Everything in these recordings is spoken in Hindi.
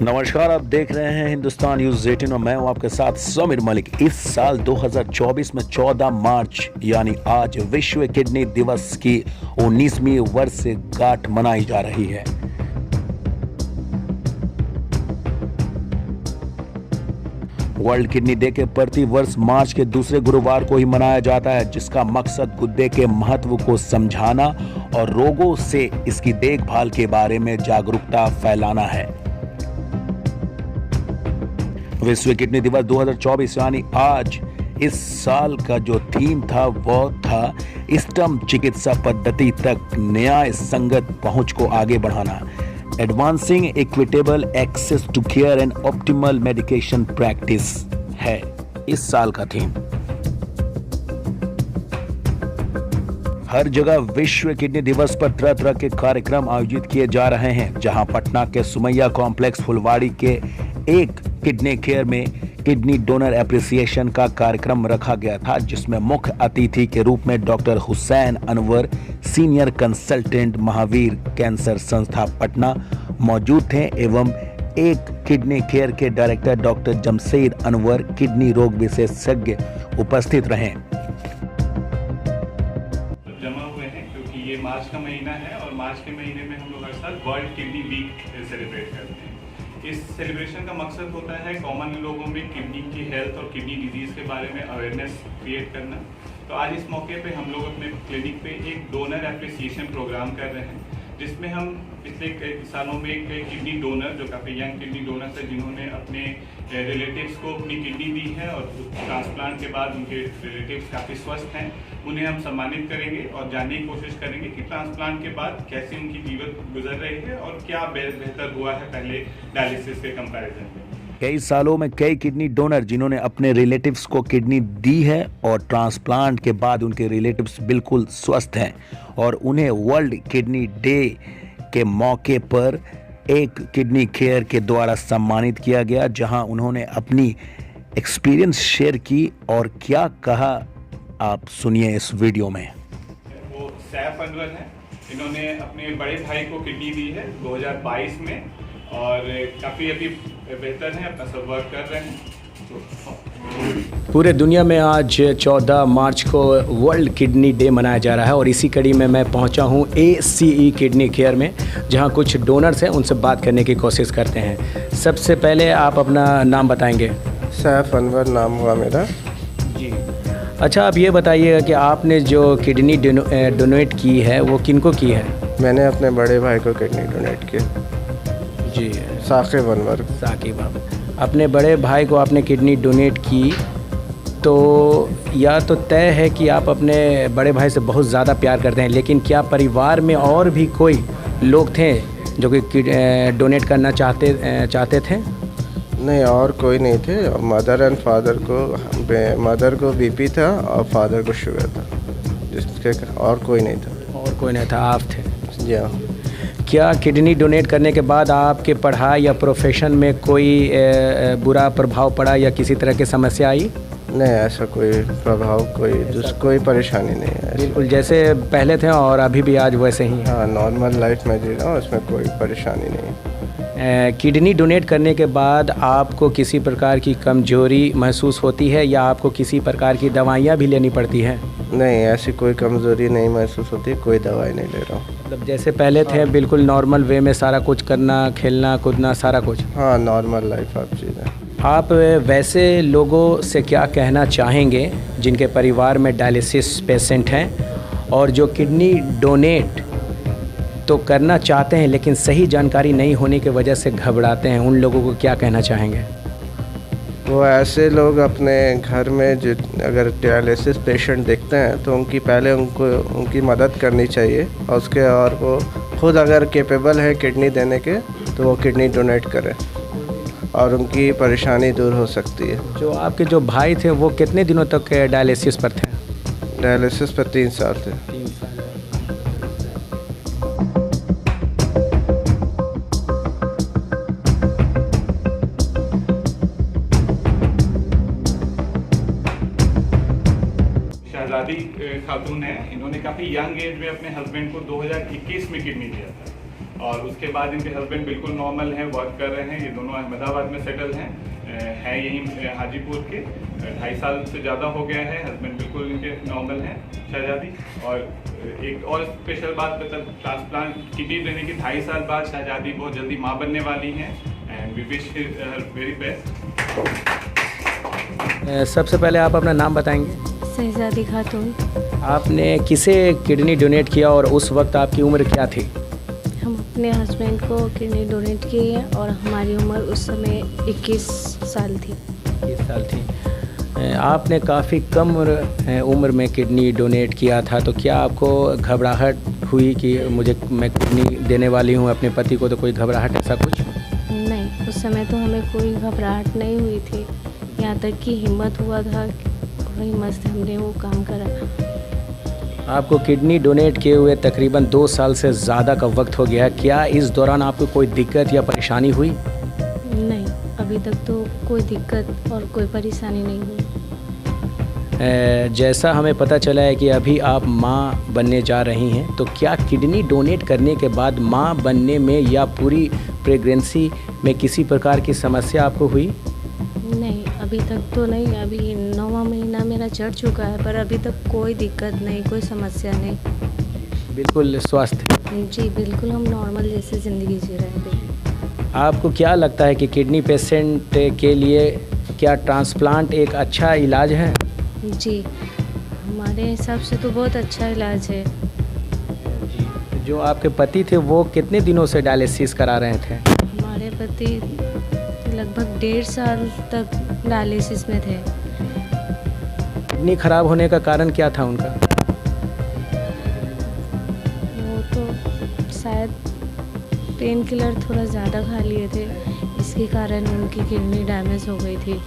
नमस्कार, आप देख रहे हैं हिंदुस्तान न्यूज 18 और मैं हूं आपके साथ समीर मलिक। इस साल 2024 में 14 मार्च यानी आज विश्व किडनी दिवस की 19वीं वर्षगांठ मनाई जा रही है। वर्ल्ड किडनी डे के प्रति वर्ष मार्च के दूसरे गुरुवार को ही मनाया जाता है, जिसका मकसद गुर्दे के महत्व को समझाना और रोगों से इसकी देखभाल के बारे में जागरूकता फैलाना है। विश्व किडनी दिवस 2024 यानी आज इस साल का जो थीम था वो था इष्टतम चिकित्सा पद्धति तक न्याय संगत पहुंच को आगे बढ़ाना, advancing equitable access to care and optimal medication practice है इस साल का थीम। हर जगह विश्व किडनी दिवस पर तरह तरह के कार्यक्रम आयोजित किए जा रहे हैं, जहां पटना के सुमैया कॉम्प्लेक्स फुलवाड़ी के एक किडनी केयर में किडनी डोनर एप्रिसिएशन का कार्यक्रम रखा गया था, जिसमें मुख्य अतिथि के रूप में doctor Hussain Anwar, senior consultant Mahavir cancer संस्था पटना मौजूद थे एवं एक किडनी केयर के director doctor Jamshed Anwar, kidney रोग विशेषज्ञ उपस्थित रहे। जमा हुए हैं क्योंकि ये मार्च का महीना है और मार्च के महीने में हम लोग हर साल वर्ल्ड किडनी वीक सेलिब्रेट करते हैं। इस सेलिब्रेशन का मकसद होता है कॉमन लोगों में किडनी की हेल्थ और किडनी डिजीज़ के बारे में अवेयरनेस क्रिएट करना। तो आज इस मौके पे हम लोग अपने क्लिनिक पे एक डोनर एप्रिसिएशन प्रोग्राम कर रहे हैं, जिसमें हम पिछले कई सालों में कई किडनी डोनर जो काफ़ी यंग किडनी डोनर्स हैं, जिन्होंने अपने रिलेटिव्स को अपनी किडनी दी है और ट्रांसप्लांट के बाद उनके रिलेटिव्स काफ़ी स्वस्थ हैं, उन्हें हम सम्मानित करेंगे और जानने की कोशिश करेंगे कि ट्रांसप्लांट के बाद कैसे उनकी जीवन गुजर रही है और क्या बेहतर हुआ है पहले डायलिसिस के कंपैरिजन में। कई सालों में कई किडनी डोनर जिन्होंने अपने रिलेटिव्स को किडनी दी है और ट्रांसप्लांट के बाद उनके रिलेटिव्स बिल्कुल स्वस्थ हैं और उन्हें वर्ल्ड किडनी डे के मौके पर एक किडनी केयर के द्वारा सम्मानित किया गया, जहां उन्होंने अपनी एक्सपीरियंस शेयर की और क्या कहा आप सुनिए इस वीडियो में। वो सैफ अनवर हैं, इन्होंने अपने बड़े भाई को किडनी दी है 2022 में और काफ़ी अभी बेहतर हैं, अपना सब वर्क कर रहे हैं। पूरे दुनिया में आज 14 मार्च को वर्ल्ड किडनी डे मनाया जा रहा है और इसी कड़ी में मैं पहुंचा हूं ACE किडनी केयर में, जहां कुछ डोनर्स हैं, उनसे बात करने की कोशिश करते हैं। सबसे पहले आप अपना नाम बताएंगे। सैफ अनवर नाम हुआ मेरा जी। अच्छा, आप ये बताइएगा कि आपने जो किडनी डोनेट की है वो किनको की है? मैंने अपने बड़े भाई को किडनी डोनेट की जी। साकिब अनवर। साकिब, अपने बड़े भाई को आपने किडनी डोनेट की, तो या तो तय है कि आप अपने बड़े भाई से बहुत ज़्यादा प्यार करते हैं, लेकिन क्या परिवार में और भी कोई लोग थे जो कि डोनेट करना चाहते थे? नहीं, और कोई नहीं थे। मदर एंड फादर को, मदर को बीपी था और फादर को शुगर था, जिसके और कोई नहीं था। और कोई नहीं था, आप थे? जी हाँ। क्या किडनी डोनेट करने के बाद आपके पढ़ाई या प्रोफेशन में कोई बुरा प्रभाव पड़ा या किसी तरह की समस्या आई? नहीं, ऐसा कोई प्रभाव, कोई परेशानी नहीं है। बिल्कुल जैसे पहले थे और अभी भी आज वैसे ही? हाँ, नॉर्मल लाइफ में जी रहा हूँ, इसमें कोई परेशानी नहीं है। किडनी डोनेट करने के बाद आपको किसी प्रकार की कमजोरी महसूस होती है या आपको किसी प्रकार की दवाइयाँ भी लेनी पड़ती हैं? नहीं, ऐसी कोई कमज़ोरी नहीं महसूस होती, कोई दवाई नहीं ले रहा हूँ। मतलब जैसे पहले थे बिल्कुल नॉर्मल वे में सारा कुछ करना, खेलना कूदना सारा कुछ? हाँ, नॉर्मल लाइफ आप जी रहे हैं। आप वैसे लोगों से क्या कहना चाहेंगे जिनके परिवार में डायलिसिस पेशेंट हैं और जो किडनी डोनेट तो करना चाहते हैं लेकिन सही जानकारी नहीं होने की वजह से घबराते हैं, उन लोगों को क्या कहना चाहेंगे? वो ऐसे लोग अपने घर में जो अगर डायलिसिस पेशेंट देखते हैं तो उनकी मदद करनी चाहिए और और वो खुद अगर कैपेबल है किडनी देने के तो वो किडनी डोनेट करें और उनकी परेशानी दूर हो सकती है। जो आपके जो भाई थे वो कितने दिनों तक डायलिसिस पर थे? डायलिसिस पर 3 साल थे। 3 साल। शहजादी खातून है, इन्होंने काफ़ी यंग एज में अपने हस्बैंड को 2021 में किडनी दिया था और उसके बाद इनके हस्बैंड बिल्कुल नॉर्मल हैं, वर्क कर रहे हैं। ये दोनों अहमदाबाद में सेटल हैं, है यहीं हाजीपुर के। 2.5 साल से ज़्यादा हो गया है, हस्बैंड बिल्कुल इनके नॉर्मल हैं, शहजादी। और एक और स्पेशल बात, मतलब ट्रांसप्लांट किडनी देने के 2.5 साल बाद शहजादी बहुत जल्दी माँ बनने वाली हैं, and we wish her very best. सबसे पहले आप अपना नाम बताएंगे? शहजादी खातून। आपने किसे किडनी डोनेट किया और उस वक्त आपकी उम्र क्या थी? हम अपने हस्बैंड को किडनी डोनेट किए और हमारी उम्र उस समय 21 साल थी। 21 साल थी। आपने काफ़ी कम उम्र में किडनी डोनेट किया था, तो क्या आपको घबराहट हुई कि मैं किडनी देने वाली हूँ अपने पति को, तो कोई घबराहट ऐसा कुछ? नहीं, उस समय तो हमें कोई घबराहट नहीं हुई थी। यहाँ तक कि हिम्मत हुआ था, हिम्मत से हमने वो काम करा। आपको किडनी डोनेट किए हुए तकरीबन 2 साल से ज़्यादा का वक्त हो गया। क्या इस दौरान आपको कोई दिक्कत या परेशानी हुई? नहीं, अभी तक तो कोई दिक्कत और कोई परेशानी नहीं हुई। जैसा हमें पता चला है कि अभी आप माँ बनने जा रही हैं, तो क्या किडनी डोनेट करने के बाद माँ बनने में या पूरी प्रेगनेंसी में किसी प्रकार की समस्या आपको हुई? नहीं, अभी तक तो नहीं। अभी 9वां महीना मेरा चढ़ चुका है, पर अभी तक कोई दिक्कत नहीं, कोई समस्या नहीं। बिल्कुल स्वस्थ? जी बिल्कुल, हम नॉर्मल जैसे ज़िंदगी जी रहे हैं। आपको क्या लगता है कि किडनी पेशेंट के लिए क्या ट्रांसप्लांट एक अच्छा इलाज है? जी, हमारे हिसाब से तो बहुत अच्छा इलाज है। जो आपके पति थे वो कितने दिनों से डायलिसिस करा रहे थे? हमारे पति लगभग 1.5 साल तक डायलिसिस में थे। किडनी खराब होने का कारण क्या था उनका? वो तो शायद पेन किलर थोड़ा ज़्यादा खा लिए थे, इसके कारण उनकी किडनी डैमेज हो गई थी।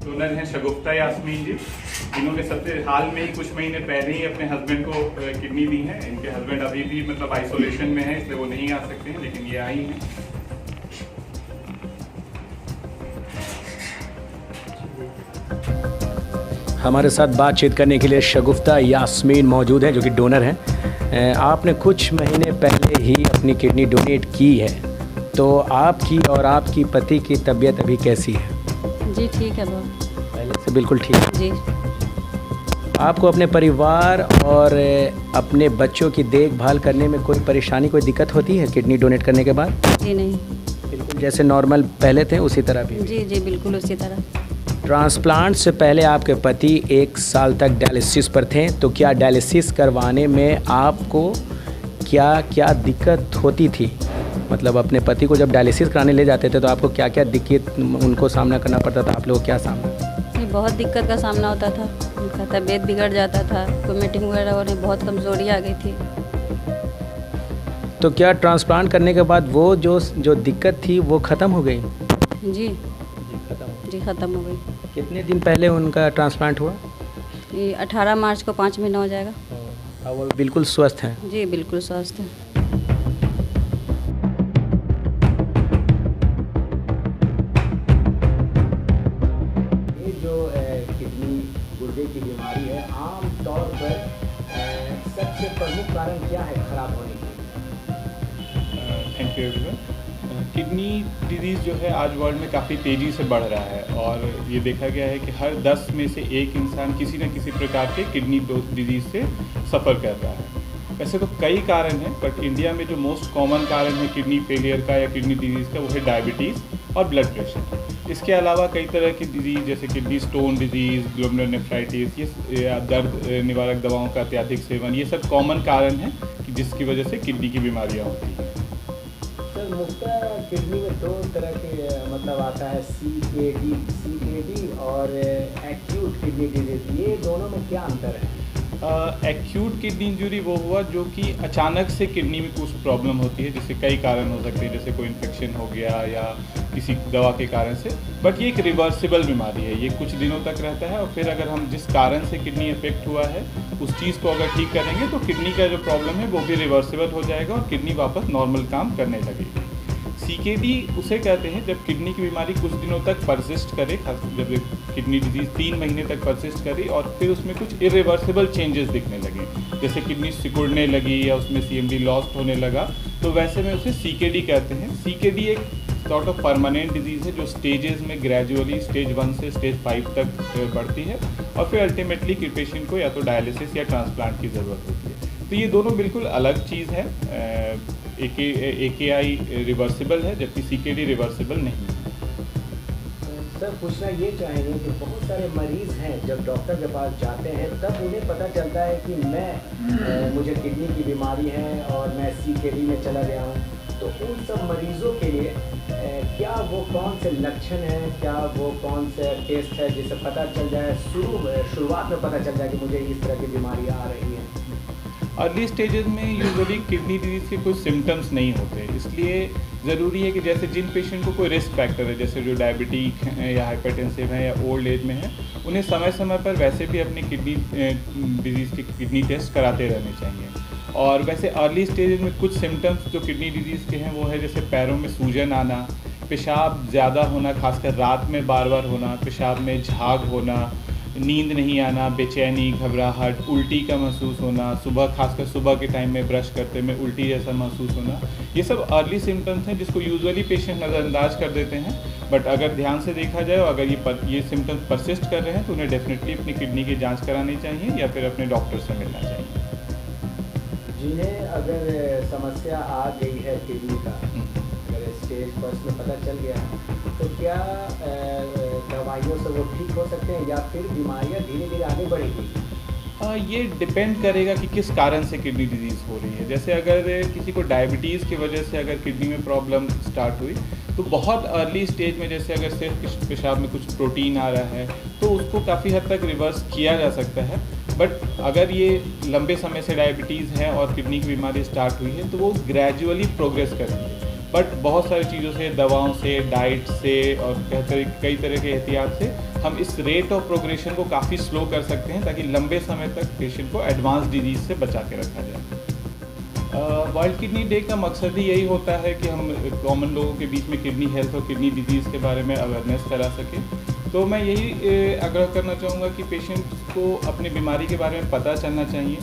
डोनर हैं शगुफ्ता यास्मीन जी, इन्होंने सबसे हाल में ही कुछ महीने पहले ही अपने हस्बैंड को किडनी दी है। इनके हस्बैंड अभी भी मतलब आइसोलेशन में है, इसलिए वो नहीं आ सकते हैं, लेकिन ये आई हैं। हमारे साथ बातचीत करने के लिए शगुफ्ता यास्मीन मौजूद हैं, जो कि डोनर हैं। आपने कुछ महीने पहले ही अपनी किडनी डोनेट की है, तो आपकी और आपकी पति की तबीयत अभी कैसी है? जी ठीक है बहुत, पहले से बिल्कुल ठीक है। जी। आपको अपने परिवार और अपने बच्चों की देखभाल करने में कोई परेशानी, कोई दिक्कत होती है किडनी डोनेट करने के बाद? जी नहीं। बिल्कुल जैसे नॉर्मल पहले थे उसी तरह भी? जी जी बिल्कुल उसी तरह। ट्रांसप्लांट से पहले आपके पति 1 साल तक डायलिसिस पर थे, तो क्या डायलिसिस करवाने में आपको क्या क्या दिक्कत होती थी? मतलब अपने पति को जब डायलिसिस कराने ले जाते थे तो आपको क्या क्या दिक्कत उनको सामना करना पड़ता था? आप लोगों को क्या सामना? बहुत दिक्कत का सामना होता था, उनका तबीयत बिगड़ जाता था, कोई मीटिंग वगैरह होने, बहुत कमज़ोरी आ गई थी। तो क्या ट्रांसप्लांट करने के बाद वो जो दिक्कत थी वो ख़त्म हो गई? जी जी ख़त्म हो गई। कितने दिन पहले उनका ट्रांसप्लांट हुआ? ये 18 मार्च को 5 महीना हो जाएगा। और वो बिल्कुल स्वस्थ हैं? जी बिल्कुल स्वस्थ है। ये जो किडनी गुर्दे की बीमारी है, आम तौर पर सबसे प्रमुख कारण क्या है खराब होने की? Thank you everyone. Kidney disease जो है आज वर्ल्ड में काफ़ी तेज़ी से बढ़ रहा है, और ये देखा गया है कि हर 10 में से 1 इंसान किसी न किसी प्रकार के किडनी डिजीज़ से सफ़र कर रहा है। वैसे तो कई कारण हैं, बट इंडिया में जो मोस्ट कॉमन कारण है किडनी फेलियर का या किडनी डिजीज़ का, वो है डायबिटीज़ और ब्लड प्रेशर। इसके अलावा कई तरह की डिजीज़ जैसे किडनी स्टोन डिजीज़, ग्लोमेरुलोनेफ्राइटिस, ये या दर्द निवारक दवाओं का अत्यधिक सेवन, ये सब कॉमन कारण हैं कि जिसकी वजह से किडनी की बीमारियाँ होती हैं। सर मुख्यतः किडनी में 2 तरह के मतलब आता है, CKD और एक्यूट किडनी डिजीज। ये दोनों में क्या अंतर है? एक्यूट किडनी इंजरी वो हुआ जो कि अचानक से किडनी में कुछ प्रॉब्लम होती है, जिससे कई कारण हो सकते हैं, जैसे कोई इन्फेक्शन हो गया या किसी दवा के कारण से। बट ये एक रिवर्सिबल बीमारी है, ये कुछ दिनों तक रहता है, और फिर अगर हम जिस कारण से किडनी इफेक्ट हुआ है उस चीज़ को अगर ठीक करेंगे तो किडनी का जो प्रॉब्लम है वो भी रिवर्सिबल हो जाएगा और किडनी वापस नॉर्मल काम करने लगेगी। सीकेडी उसे कहते हैं जब किडनी की बीमारी कुछ दिनों तक परसिस्ट करे, जब किडनी डिजीज़ 3 महीने तक परसिस्ट करे और फिर उसमें कुछ इरिवर्सिबल चेंजेस दिखने लगे, जैसे किडनी सिकुड़ने लगी या उसमें CMD लॉस्ट होने लगा, तो वैसे में उसे सीकेडी कहते हैं। सीकेडी एक सॉर्ट ऑफ परमानेंट डिजीज़ है जो स्टेजेस में ग्रेजुअली स्टेज 1 से स्टेज 5 तक बढ़ती है और फिर अल्टीमेटली कि पेशेंट को या तो डायलिसिस या ट्रांसप्लांट की ज़रूरत होती है। तो ये दोनों बिल्कुल अलग चीज़ है। AKI रिवर्सिबल है जबकि CKD रिवर्सिबल नहीं है। सर पूछना ये चाहेंगे कि बहुत सारे मरीज़ हैं जब डॉक्टर के पास जाते हैं तब उन्हें पता चलता है कि मुझे किडनी की बीमारी है और मैं CKD में चला गया हूँ, तो उन सब मरीज़ों के लिए क्या वो कौन से लक्षण हैं, क्या वो कौन से टेस्ट है जिससे पता चल जाए, शुरुआत में पता चल जाए कि मुझे इस तरह की बीमारी आ रही है? अर्ली स्टेजेस में यूजुअली किडनी डिजीज़ के कुछ सिम्टम्स नहीं होते, इसलिए ज़रूरी है कि जैसे जिन पेशेंट को कोई रिस्क फैक्टर है, जैसे जो डायबिटिक हैं या हाइपरटेंसिव हैं या ओल्ड एज में हैं, उन्हें समय समय पर वैसे भी अपनी किडनी डिजीज़ के किडनी टेस्ट कराते रहने चाहिए। और वैसे अर्ली स्टेज में कुछ सिम्टम्स जो किडनी डिजीज़ के हैं वो है जैसे पैरों में सूजन आना, पेशाब ज़्यादा होना, खासकर रात में बार बार होना, पेशाब में झाग होना, नींद नहीं आना, बेचैनी, घबराहट, उल्टी का महसूस होना, सुबह खासकर सुबह के टाइम में ब्रश करते में उल्टी जैसा महसूस होना, ये सब अर्ली सिम्टम्स हैं जिसको यूजुअली पेशेंट नज़रअंदाज कर देते हैं। बट अगर ध्यान से देखा जाए और अगर ये सिम्टम्स परसिस्ट कर रहे हैं तो उन्हें डेफिनेटली अपनी किडनी की जांच करानी चाहिए या फिर अपने डॉक्टर से मिलना चाहिए। जिन्हें अगर समस्या आ गई है किडनी का, अगर स्टेज फर्स्ट में पता चल गया है, तो क्या दवाइयों से वो ठीक हो सकते हैं या फिर बीमारियां धीरे धीरे आगे बढ़ेगी? ये डिपेंड करेगा कि किस कारण से किडनी डिजीज़ हो रही है। जैसे अगर किसी को डायबिटीज़ की वजह से अगर किडनी में प्रॉब्लम स्टार्ट हुई तो बहुत अर्ली स्टेज में, जैसे अगर सिर्फ पेशाब में कुछ प्रोटीन आ रहा है तो उसको काफ़ी हद तक रिवर्स किया जा सकता है। बट अगर ये लंबे समय से डायबिटीज़ है और किडनी की बीमारी स्टार्ट हुई है तो वो ग्रेजुअली प्रोग्रेस करती है। बट बहुत सारी चीज़ों से, दवाओं से, डाइट से और कई तरह के एहतियात से हम इस रेट ऑफ प्रोग्रेशन को काफ़ी स्लो कर सकते हैं ताकि लंबे समय तक पेशेंट को एडवांस डिजीज़ से बचा के रखा जाए। वर्ल्ड किडनी डे का मकसद ही यही होता है कि हम कॉमन लोगों के बीच में किडनी हेल्थ और किडनी डिजीज़ के बारे में अवेयरनेस करा सकें। तो मैं यही आग्रह करना चाहूँगा कि पेशेंट्स को अपनी बीमारी के बारे में पता चलना चाहिए,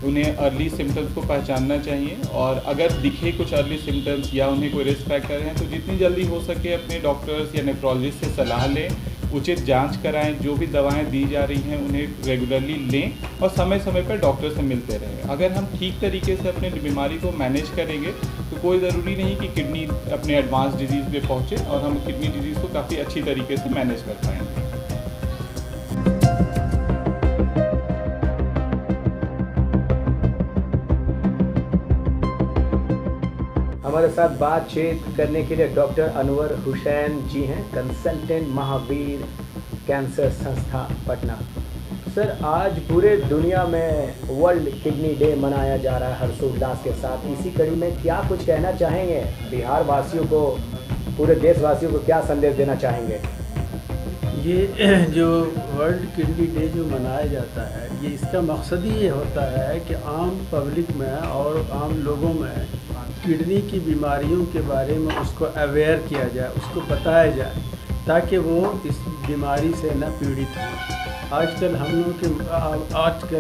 उन्हें अर्ली सिम्टम्स को पहचानना चाहिए और अगर दिखे कुछ अर्ली सिम्टम्स या उन्हें कोई रिस्क फैक्टर हैं तो जितनी जल्दी हो सके अपने डॉक्टर्स या नेफ्रोलॉजिस्ट से सलाह लें, उचित जांच कराएं, जो भी दवाएं दी जा रही हैं उन्हें रेगुलरली लें और समय समय पर डॉक्टर से मिलते रहें। अगर हम ठीक तरीके से अपने बीमारी को मैनेज करेंगे तो कोई ज़रूरी नहीं कि किडनी अपने एडवांस डिजीज़ पे पहुँचे और हम किडनी डिजीज़ को काफ़ी अच्छी तरीके से मैनेज कर पाएंगे। हमारे साथ बातचीत करने के लिए डॉक्टर अनवर हुसैन जी हैं, कंसल्टेंट महावीर कैंसर संस्था पटना। सर, आज पूरे दुनिया में वर्ल्ड किडनी डे मनाया जा रहा है हर्षोल्लास के साथ। इसी कड़ी में क्या कुछ कहना चाहेंगे बिहार वासियों को, पूरे देशवासियों को क्या संदेश देना चाहेंगे? ये जो वर्ल्ड किडनी डे जो मनाया जाता है, ये इसका मकसद ही ये होता है कि आम पब्लिक में और आम लोगों में किडनी की बीमारियों के बारे में उसको अवेयर किया जाए, उसको बताया जाए ताकि वो इस बीमारी से न पीड़ित हो। आजकल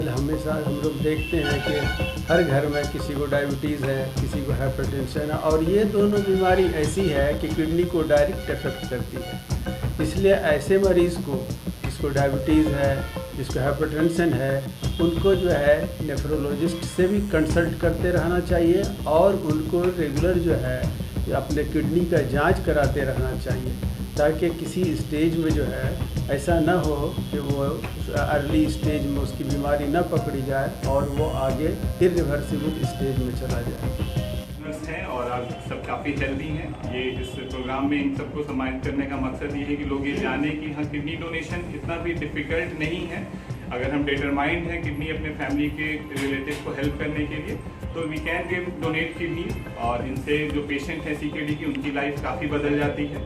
हमेशा हम लोग देखते हैं कि हर घर में किसी को डायबिटीज़ है, किसी को हाइपरटेंशन है और ये दोनों बीमारी ऐसी है कि किडनी को डायरेक्ट इफेक्ट करती है। इसलिए ऐसे मरीज़ को जिसको डायबिटीज़ है, जिसको हाइपरटेंशन है, उनको जो है नेफ्रोलॉजिस्ट से भी कंसल्ट करते रहना चाहिए और उनको रेगुलर जो है अपने किडनी का जांच कराते रहना चाहिए ताकि किसी स्टेज में जो है ऐसा न हो कि वो अर्ली स्टेज में उसकी बीमारी न पकड़ी जाए और वो आगे इरिवर्सिबल स्टेज में चला जाए। हैं और आप सब काफ़ी हेल्दी हैं। ये इस प्रोग्राम में इन सबको सम्मानित करने का मकसद ये है कि लोग ये जाने कि हाँ, किडनी डोनेशन इतना भी डिफ़िकल्ट नहीं है। अगर हम डिटरमाइंड हैं किडनी अपने फैमिली के रिलेटिव को हेल्प करने के लिए तो वी कैन डोनेट किडनी और इनसे जो पेशेंट हैं CKD की उनकी लाइफ काफ़ी बदल जाती है।